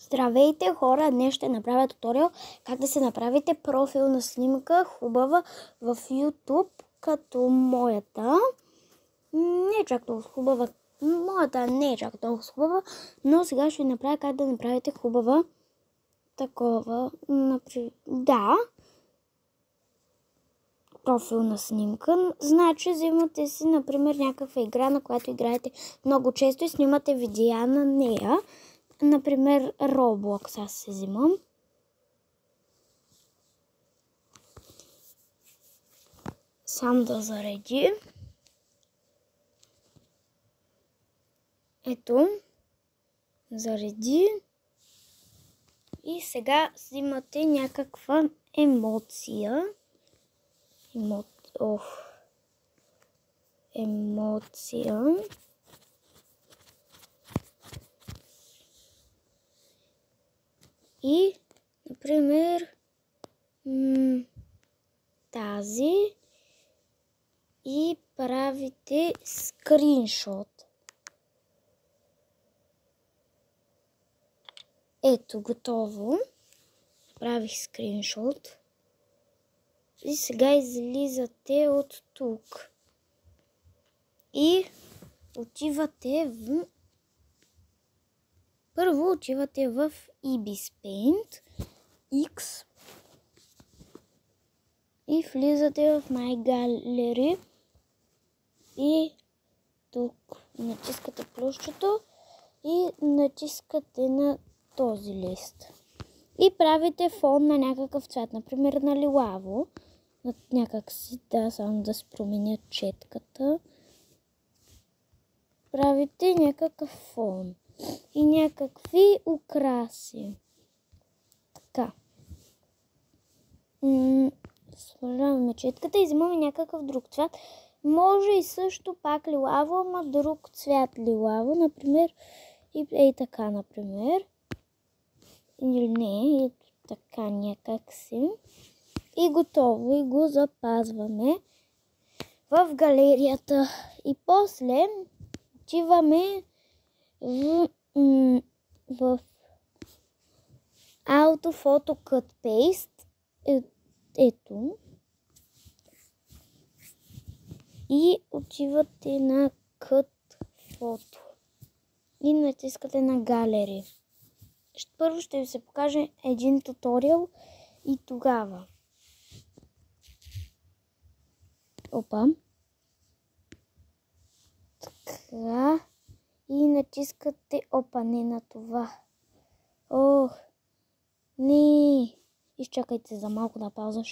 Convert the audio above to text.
Здравейте хора, днес ще направя туториал как да се направите профилна снимка хубава в YouTube, като моята. Не е чак толкова хубава, моята не е чак толкова хубава, но сега ще ви направя как да направите хубава такова, профилна снимка. Значи взимате си, например, някаква игра, на която играете много често и снимате видеа на нея. Например, Roblox аз се взимам. Сам да зареди. Ето. Зареди. И сега взимате някаква емоция. Емоция. И, например, тази и правите скриншот. Ето, готово. Правих скриншот. И сега излизате от тук. И отивате в... Първо отивате в Ibis Paint X и влизате в My Gallery и тук натискате плюсчето и натискате на този лист. И правите фон на някакъв цвят, например на лилаво. Някак си, само да се променя четката. Правите някакъв фон и някакви украси. Така. Сваляваме четката и взимаме някакъв друг цвят. Може и също пак лилаво, ама друг цвят лилаво. Например, и така, например. Или не, и така някак си. И готово. И го запазваме в галерията. И после отиваме в Auto Photo Cut Paste. Ето. И отивате на Cut Photo. И натискате на галерия. Първо ще ви се покаже един туториал и тогава. Опа. Така. И натискате, не на това. Не. Изчакайте за малко на пауза.